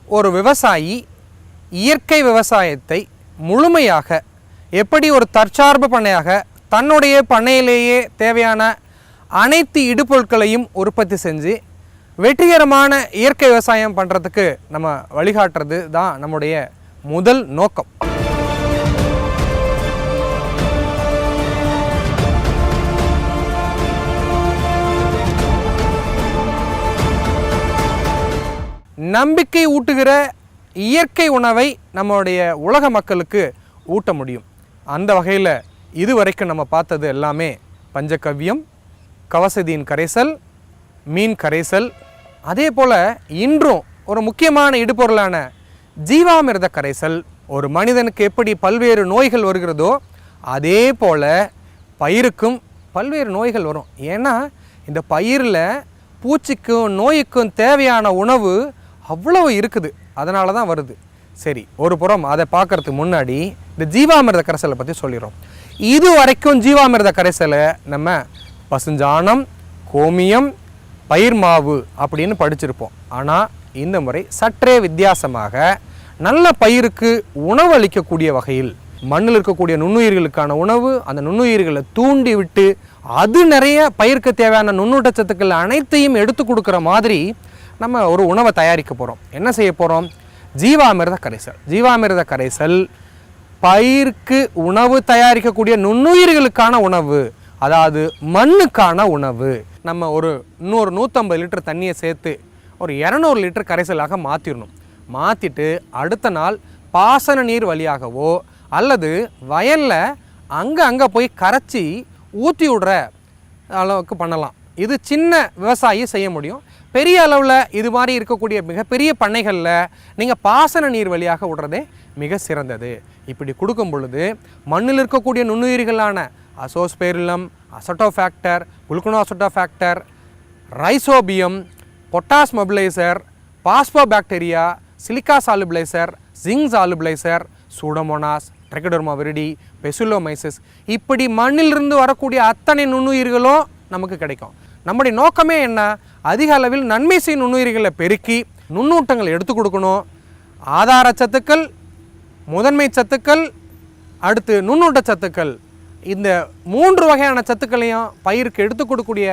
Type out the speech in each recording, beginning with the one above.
ஒரு விவசாயி இயற்கை விவசாயத்தை முழுமையாக எப்படி ஒரு தற்சார்பு பண்ணையாக தன்னுடைய பண்ணையிலேயே தேவையான அனைத்து இடுபொருட்களையும் உற்பத்தி செஞ்சு வெற்றிகரமான இயற்கை விவசாயம் பண்ணுறதுக்கு நம்ம வழிகாட்டுறது தான் நம்முடைய முதல் நோக்கம். நம்பிக்கை ஊட்டுகிற இயற்கை உணவை நம்மளுடைய உலக மக்களுக்கு ஊட்ட முடியும். அந்த வகையில் இதுவரைக்கும் நம்ம பார்த்தது எல்லாமே பஞ்சகவ்யம், கவசதியின் கரைசல், மீன் கரைசல், அதே போல் இன்றும் ஒரு முக்கியமான இடுபொருளான ஜீவாமிர்த கரைசல். ஒரு மனிதனுக்கு எப்படி பல்வேறு நோய்கள் வருகிறதோ அதே போல் பயிருக்கும் பல்வேறு நோய்கள் வரும். ஏன்னா இந்த பயிரில் பூச்சிக்கும் நோய்க்கும் தேவையான உணவு அவ்வளவு இருக்குது, அதனால தான் வருது. சரி, ஒரு புறம் அதை பார்க்குறதுக்கு முன்னாடி இந்த ஜீவாமிர்த கரைசலை பற்றி சொல்லிடுறோம். இது வரைக்கும் ஜீவாமிர்த கரைசலை நம்ம பசுஞ்சாணம், கோமியம், பயிர் மாவு அப்படின்னு படிச்சிருப்போம். ஆனால் இந்த முறை சற்றே வித்தியாசமாக நல்ல பயிருக்கு உணவு அளிக்கக்கூடிய வகையில் மண்ணில் இருக்கக்கூடிய நுண்ணுயிர்களுக்கான உணவு, அந்த நுண்ணுயிர்களை தூண்டி விட்டு அது நிறைய பயிருக்கு தேவையான நுண்ணூட்டச்சத்துக்கள் அனைத்தையும் எடுத்து கொடுக்குற மாதிரி நம்ம ஒரு உணவை தயாரிக்க போகிறோம். என்ன செய்ய போகிறோம்? ஜீவாமிர்த கரைசல். ஜீவாமிர்த கரைசல் பயிருக்கு உணவு தயாரிக்கக்கூடிய நுண்ணுயிர்களுக்கான உணவு, அதாவது மண்ணுக்கான உணவு. நம்ம ஒரு 150 லிட்டர் தண்ணியை சேர்த்து ஒரு 200 லிட்டர் கரைசலாக மாற்றிடணும். மாற்றிட்டு அடுத்த நாள் பாசன நீர் வழியாகவோ அல்லது வயலில் அங்கே போய் கரைச்சி ஊற்றி விடுற அளவுக்கு பண்ணலாம். இது சின்ன விவசாயி செய்ய முடியும். பெரிய அளவில் இது மாதிரி இருக்கக்கூடிய மிகப்பெரிய பண்ணைகளில் நீங்கள் பாசன நீர் வழியாக விடுறதே மிக சிறந்தது. இப்படி கொடுக்கும் பொழுது மண்ணில் இருக்கக்கூடிய நுண்ணுயிர்களான Azospirillum, Azotobacter, Gluconacetobacter, Rhizobium, potash mobiliser, phosphobacteria, silica solubiliser, zinc solubiliser, Pseudomonas, Trichoderma viride, Paecilomyces, இப்படி மண்ணிலிருந்து வரக்கூடிய அத்தனை நுண்ணுயிர்களும் நமக்கு கிடைக்கும். நம்முடைய நோக்கமே என்ன? அதிக அளவில் நன்மை செய்யும் நுண்ணுயிர்களை பெருக்கி நுண்ணூட்டங்கள் எடுத்து கொடுக்கணும். ஆதார சத்துக்கள், முதன்மை சத்துக்கள், அடுத்து நுண்ணூட்ட சத்துக்கள், இந்த 3 வகையான சத்துக்களையும் பயிருக்கு எடுத்து கொடுக்கக்கூடிய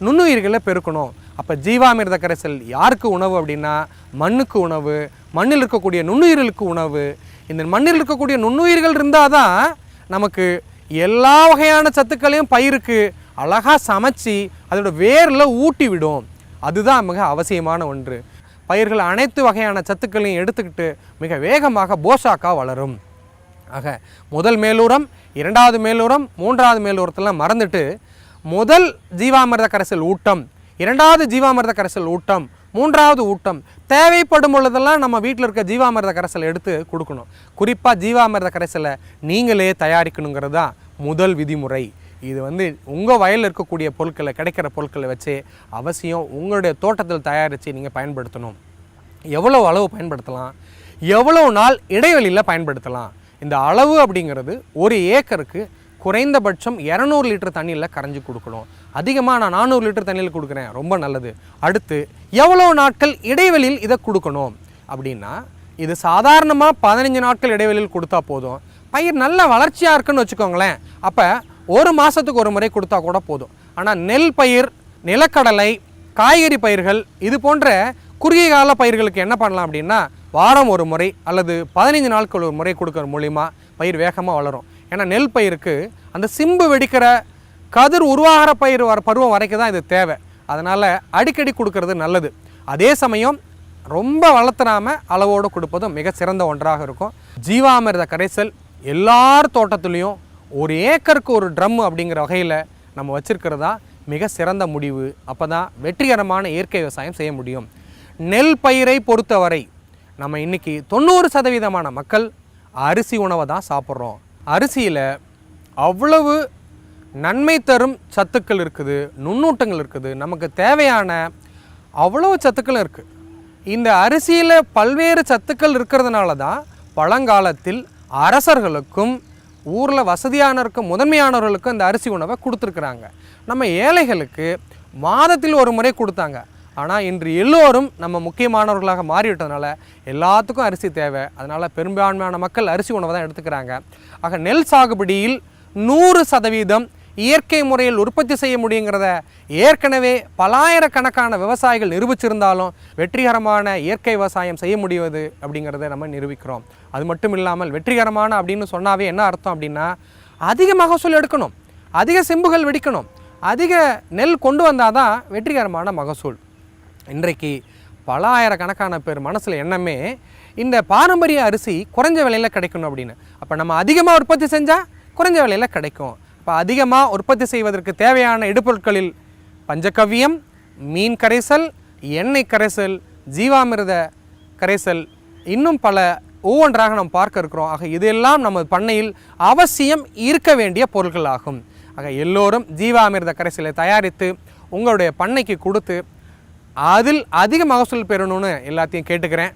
நுண்ணுயிர்களை பெருக்கணும். அப்போ ஜீவாமிர்த கரைசல் யாருக்கு உணவு அப்படின்னா மண்ணுக்கு உணவு, மண்ணில் இருக்கக்கூடிய நுண்ணுயிர்களுக்கு உணவு. இந்த மண்ணில் இருக்கக்கூடிய நுண்ணுயிர்கள் இருந்தால் தான் நமக்கு எல்லா வகையான சத்துக்களையும் பயிருக்கு அழகாக சமைச்சி அதோட வேரில் ஊட்டி விடும். அதுதான் மிக அவசியமான ஒன்று. பயிர்கள் அனைத்து வகையான சத்துக்களையும் எடுத்துக்கிட்டு மிக வேகமாக போஷாக்காக வளரும். ஆக முதல் மேலூரம், 2வது மேலூரம், 3வது மேலூரத்தெல்லாம் மறந்துட்டு முதல் ஜீவாமிர்த கரைசல் ஊட்டம், 2வது ஜீவாமிர்த கரைசல் ஊட்டம், 3வது ஊட்டம் தேவைப்படும் பொழுதெல்லாம் நம்ம வீட்டில் இருக்க ஜீவாமிர்த கரைசல் எடுத்து கொடுக்கணும். குறிப்பாக ஜீவாமிர்த கரைசலை நீங்களே தயாரிக்கணுங்கிறது தான் முதல் விதிமுறை. இது உங்கள் வயலில் இருக்கக்கூடிய பொருட்களை, கிடைக்கிற பொருட்களை வச்சு அவசியம் உங்களுடைய தோட்டத்தில் தயாரித்து நீங்கள் பயன்படுத்தணும். எவ்வளோ அளவு பயன்படுத்தலாம், எவ்வளோ நாள் இடைவெளியில் பயன்படுத்தலாம், இந்த அளவு அப்படிங்கிறது ஒரு ஏக்கருக்கு குறைந்தபட்சம் 200 லிட்டர் தண்ணியில் கரைஞ்சி கொடுக்கணும். அதிகமாக நான் 400 லிட்டர் தண்ணியில் கொடுக்குறேன், ரொம்ப நல்லது. அடுத்து எவ்வளோ நாட்கள் இடைவெளியில் இதை கொடுக்கணும் அப்படின்னா, இது சாதாரணமாக 15 நாட்கள் இடைவெளியில் கொடுத்தா போதும். பயிர் நல்ல வளர்ச்சியாக இருக்குன்னு வச்சுக்கோங்களேன், அப்போ 1 மாதத்துக்கு ஒரு முறை கொடுத்தா கூட போதும். ஆனால் நெல் பயிர், நிலக்கடலை, காய்கறி பயிர்கள் இது போன்ற குறுகிய கால பயிர்களுக்கு என்ன பண்ணலாம் அப்படின்னா வாரம் ஒரு முறை அல்லது 15 நாட்கள் ஒரு முறை கொடுக்குற மூலிமா பயிர் வேகமாக வளரும். ஏன்னா நெல் பயிருக்கு அந்த சிம்பு வெடிக்கிற கதிர் உருவாகிற பயிர் பருவம் வரைக்கும் தான் இது தேவை. அதனால் அடிக்கடி கொடுக்கறது நல்லது. அதே சமயம் ரொம்ப வளர்த்துறாமல் அளவோடு கொடுப்பதும் மிக சிறந்த ஒன்றாக இருக்கும். ஜீவாமிர்த கரைசல் எல்லார் தோட்டத்துலேயும் 1 ஏக்கருக்கு 1 ட்ரம் அப்படிங்கிற வகையில் நம்ம வச்சுருக்கிறதா மிக சிறந்த முடிவு. அப்போ தான் வெற்றிகரமான இயற்கை விவசாயம் செய்ய முடியும். நெல் பயிரை பொறுத்தவரை நம்ம இன்றைக்கி 90% மக்கள் அரிசி உணவை தான் சாப்பிட்றோம். அரிசியில் அவ்வளவு நன்மை தரும் சத்துக்கள் இருக்குது, நுண்ணூட்டங்கள் இருக்குது, நமக்கு தேவையான அவ்வளவு சத்துக்களும் இருக்குது. இந்த அரிசியில் பல்வேறு சத்துக்கள் இருக்கிறதுனால தான் பழங்காலத்தில் அரசர்களுக்கும் ஊரில் வசதியானவருக்கும் முதன்மையானவர்களுக்கும் இந்த அரிசி உணவை கொடுத்துருக்குறாங்க. நம்ம ஏழைகளுக்கு மாதத்தில் ஒரு முறை கொடுத்தாங்க. ஆனால் இன்று எல்லோரும் நம்ம முக்கியமானவர்களாக மாறிவிட்டதுனால எல்லாத்துக்கும் அரிசி தேவை. அதனால் பெரும்பான்மையான மக்கள் அரிசி உணவை தான் எடுத்துக்கிறாங்க. ஆக நெல் சாகுபடியில் 100% இயற்கை முறையில் உற்பத்தி செய்ய முடியுங்கிறத ஏற்கனவே பலாயிரக்கணக்கான விவசாயிகள் நிரூபிச்சிருந்தாலும் வெற்றிகரமான இயற்கை விவசாயம் செய்ய முடிவது அப்படிங்கிறத நம்ம நிரூபிக்கிறோம். அது மட்டும் இல்லாமல் வெற்றிகரமான அப்படின்னு சொன்னாவே என்ன அர்த்தம் அப்படின்னா, அதிக மகசூல் எடுக்கணும், அதிக செம்புகள் வெடிக்கணும், அதிக நெல் கொண்டு வந்தால் தான் வெற்றிகரமான மகசூல். இன்றைக்கு பல ஆயிரக்கணக்கான பேர் மனசில் எண்ணமே இந்த பாரம்பரிய அரிசி குறைஞ்ச விலையில் கிடைக்கணும் அப்படின்னு. அப்போ நம்ம அதிகமாக உற்பத்தி செஞ்சால் குறைஞ்ச விலையில் கிடைக்கும். இப்போ அதிகமாக உற்பத்தி செய்வதற்கு தேவையான இடுபொருட்களில் பஞ்சகவ்யம், மீன் கரைசல், எண்ணெய் கரைசல், ஜீவாமிர்த கரைசல், இன்னும் பல ஒவ்வொன்றாக நாம் பார்க்க இருக்கிறோம். ஆக இதெல்லாம் நமது பண்ணையில் அவசியம் இருக்க வேண்டிய பொருட்கள் ஆகும். ஆக எல்லோரும் ஜீவாமிர்த கரைசலை தயாரித்து உங்களுடைய பண்ணைக்கு கொடுத்து அதில் அதிக மகசூல் பெறணும்னு எல்லாத்தையும் கேட்டுக்கிறேன்.